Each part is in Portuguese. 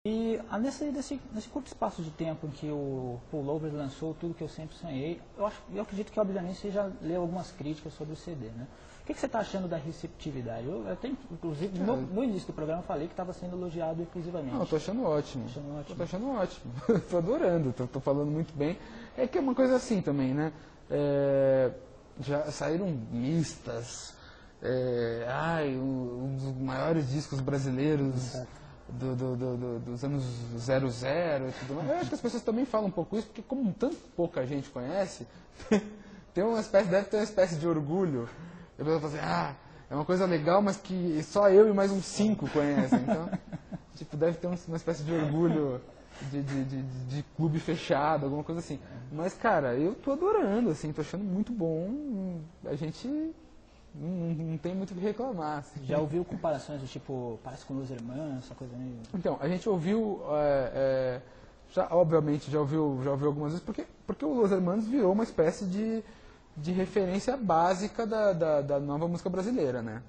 E nesse curto espaço de tempo em que o Pullovers lançou Tudo Que Eu Sempre Sonhei, eu acredito que obviamente você já leu algumas críticas sobre o CD, né? O que você está achando da receptividade? Eu até, inclusive, no início do programa eu falei que estava sendo elogiado exclusivamente. Não, eu tô achando ótimo. Tô achando ótimo. Tô adorando, tô falando muito bem. É que é uma coisa assim também, né? Já saíram listas, um dos maiores discos brasileiros dos anos 00 e tudo mais. Eu acho que as pessoas também falam um pouco isso, porque como tanto pouca gente conhece, deve ter uma espécie de orgulho. A pessoa fala assim, é uma coisa legal, mas que só eu e mais uns 5 conhecem. Então, deve ter uma espécie de orgulho de clube fechado, alguma coisa assim. Mas, cara, eu tô adorando, assim, tô achando muito bom. A gente não tem muito o que reclamar. Assim. Já ouviu comparações do tipo, parece com Los Hermanos, essa coisa meio... Então, a gente ouviu, obviamente, já ouviu algumas vezes, porque o Los Hermanos virou uma espécie de referência básica da nova música brasileira, né?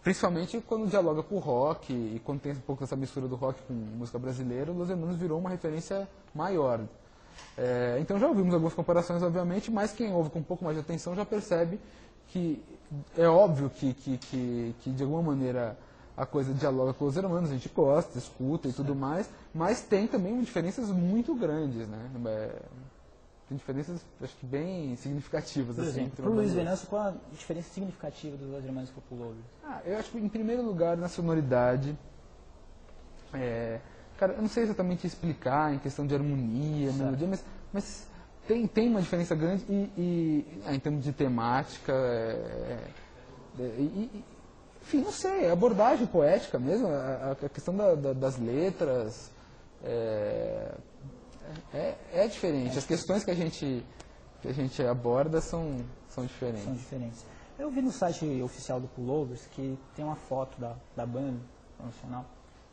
Principalmente quando dialoga com o rock e quando tem um pouco dessa mistura do rock com música brasileira, o Los Hermanos virou uma referência maior. Então já ouvimos algumas comparações, obviamente, mas quem ouve com um pouco mais de atenção já percebe que é óbvio que de alguma maneira a coisa dialoga com os Hermanos, a gente gosta, escuta e tudo mais, mas tem também diferenças muito grandes, né? Tem diferenças, acho que bem significativas. Por exemplo, para o Luiz Venâncio, qual a diferença significativa dos Los Hermanos para o Pullovers? Eu acho que, em primeiro lugar, na sonoridade. Cara, eu não sei exatamente explicar em questão de harmonia, melodia, mas tem uma diferença grande em termos de temática. Enfim, não sei, a abordagem poética mesmo, a questão das letras. É diferente. As questões que a gente aborda são diferentes. São diferentes. Eu vi no site oficial do Pullovers que tem uma foto da banda profissional,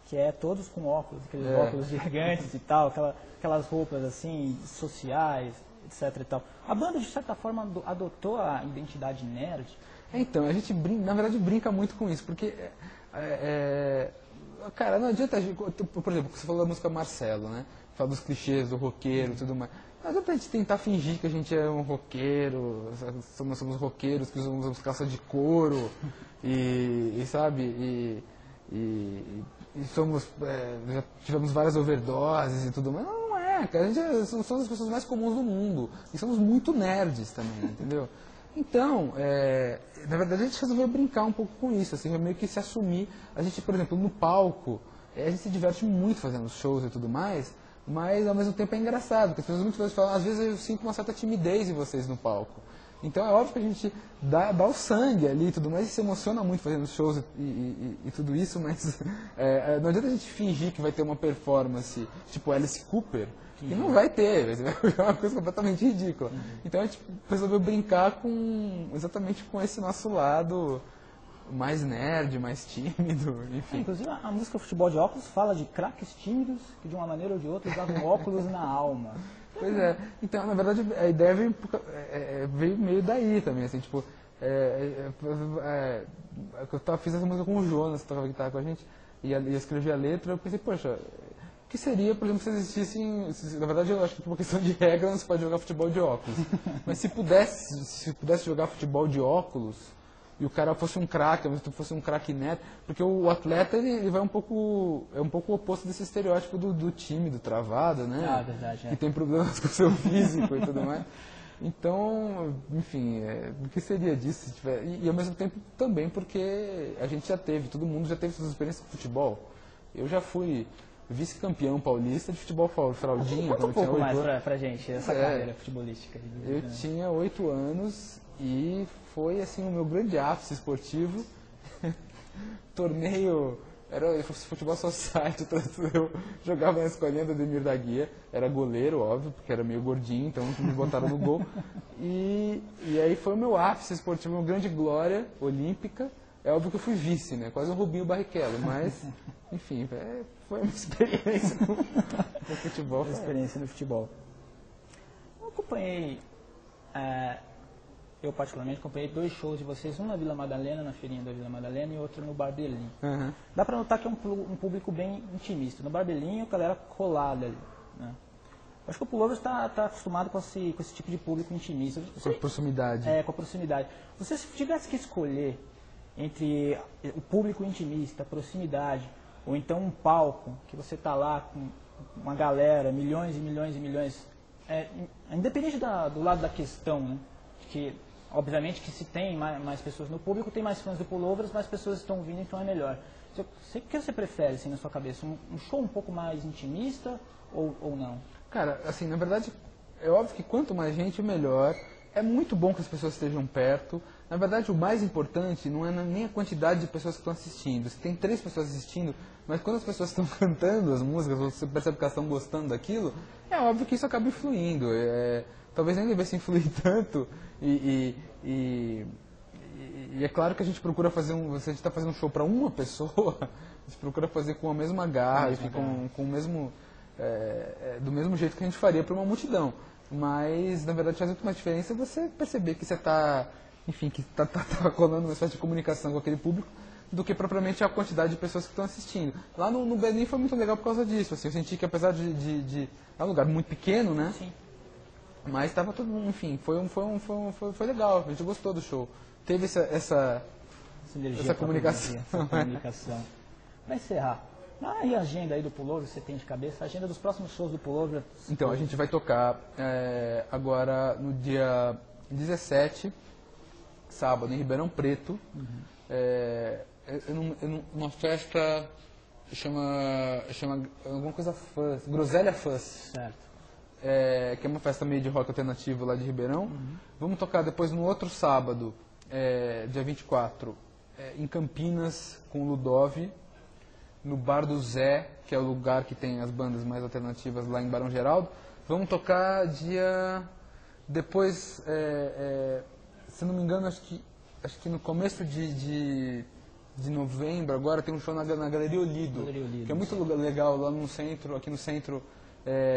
que é todos com óculos, aqueles óculos gigantes e tal, aquelas roupas assim, sociais, etc e tal. A banda, de certa forma, adotou a identidade nerd. Então, a gente na verdade brinca muito com isso, porque cara, não adianta, por exemplo, você falou da música Marcelo, né? Fala dos clichês do roqueiro e tudo mais. Não adianta a gente tentar fingir que a gente é um roqueiro, nós somos roqueiros que usamos calça de couro sabe, somos, já tivemos várias overdoses e tudo mais. Não é, cara, a gente somos as pessoas mais comuns do mundo e somos muito nerds também, entendeu? Então, na verdade a gente resolveu brincar um pouco com isso, assim, meio que se assumir. A gente, por exemplo, no palco, a gente se diverte muito fazendo shows e tudo mais, mas ao mesmo tempo é engraçado, porque as pessoas muitas vezes falam, às vezes eu sinto uma certa timidez em vocês no palco. Então é óbvio que a gente dá o sangue ali e tudo mais, e se emociona muito fazendo shows e tudo isso, mas não adianta a gente fingir que vai ter uma performance tipo Alice Cooper, que não vai ter, é uma coisa completamente ridícula. Então a gente resolveu brincar exatamente com esse nosso lado mais nerd, mais tímido, enfim. Inclusive a música Futebol de Óculos fala de craques tímidos que de uma maneira ou de outra usavam óculos na alma. Pois é. Então, na verdade, a ideia veio meio daí também, assim, tipo, eu fiz essa música com o Jonas, que tocava guitarra com a gente, e eu escrevi a letra, eu pensei, poxa, o que seria, por exemplo, se existissem, na verdade, eu acho que por uma questão de regra não se pode jogar futebol de óculos, mas se pudesse jogar futebol de óculos, e o cara fosse um craque, mas fosse um craque neto, porque o atleta ele vai um pouco o oposto desse estereótipo do tímido, travado, né? Verdade, que tem problemas com o seu físico e tudo mais. Então, enfim, o que seria disso? Se tiver... e ao mesmo tempo também porque a gente todo mundo já teve suas experiências com futebol. Eu já fui vice-campeão paulista de futebol fraldinha. Conta um pouco mais pra gente essa carreira futebolística. Eu tinha 8 anos e foi assim o meu grande ápice esportivo. Torneio, era futebol society, eu jogava na escolinha do Ademir da Guia, era goleiro, óbvio, porque era meio gordinho, então me botaram no gol. E aí foi o meu ápice esportivo, uma grande glória olímpica. É óbvio que eu fui vice, né? Quase um Rubinho Barrichello, mas, enfim, foi uma experiência no futebol. Uma experiência no futebol. Eu acompanhei... eu particularmente acompanhei 2 shows de vocês, um na Vila Madalena, na feirinha da Vila Madalena, e outro no Barbelinho. Dá pra notar que é um público bem intimista. No Barbelinho, a galera colada ali, né? Acho que o Pullovers está acostumado com esse tipo de público intimista. Com a proximidade. É, com a proximidade. Você, se tivesse que escolher entre o público intimista, a proximidade, ou então um palco, que você está lá com uma galera, milhões e milhões e milhões, independente do lado da questão, né? Que, obviamente, que se tem mais pessoas no público, tem mais fãs do Pullovers, mais pessoas estão vindo, então é melhor. O que você prefere, assim, na sua cabeça? Um show um pouco mais intimista ou não? Cara, assim, na verdade, é óbvio que quanto mais gente, melhor. É muito bom que as pessoas estejam perto. Na verdade, o mais importante não é nem a quantidade de pessoas que estão assistindo. Você tem 3 pessoas assistindo, mas quando as pessoas estão cantando as músicas, você percebe que elas estão gostando daquilo, é óbvio que isso acaba influindo. Talvez nem devesse influir tanto. E é claro que a gente procura fazer se a gente está fazendo um show para uma pessoa, a gente procura fazer com a mesma garra, com o mesmo... do mesmo jeito que a gente faria para uma multidão. Mas, na verdade, faz muito mais diferença você perceber que você está, enfim, que está rolando uma espécie de comunicação com aquele público, do que propriamente a quantidade de pessoas que estão assistindo. Lá no Berlim foi muito legal por causa disso. Assim, eu senti que, apesar de é um lugar muito pequeno, né? Sim. Mas estava tudo, enfim, foi legal. A gente gostou do show. Teve essa comunicação. Para encerrar, e a agenda aí do Pullover, você tem de cabeça? A agenda dos próximos shows do Pullover? Então, a gente vai tocar agora no dia 17, sábado, em Ribeirão Preto. Uma festa chama alguma coisa Fuzz, Groselha Fuzz. Certo. Que é uma festa meio de rock alternativo lá de Ribeirão. Vamos tocar depois no outro sábado, dia 24, em Campinas, com o Ludov, no Bar do Zé, que é o lugar que tem as bandas mais alternativas lá em Barão Geraldo. Vamos tocar depois, se não me engano, acho que no começo de novembro, agora tem um show na Galeria Olido, que é muito legal lá no centro, aqui no centro,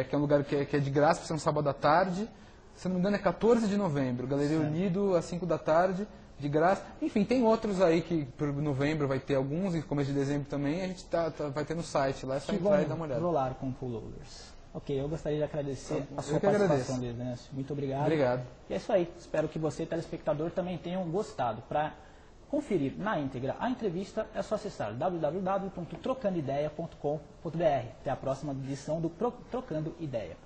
que é um lugar que é de graça, para ser um sábado à tarde. Se não me engano, é 14 de novembro, Galeria Olido, às 5 da tarde. De graça. Enfim, tem outros aí que por novembro vai ter alguns, e começo de dezembro também, a gente vai ter no site lá, é só entrar e dar uma olhada. Rolar com Pullovers. Ok, eu gostaria de agradecer a sua participação, Luiz Venâncio. Muito obrigado. Obrigado. E é isso aí. Espero que você, telespectador, também tenham gostado. Para conferir na íntegra a entrevista, é só acessar www.trocandoideia.com.br. Até a próxima edição do Trocando Ideia.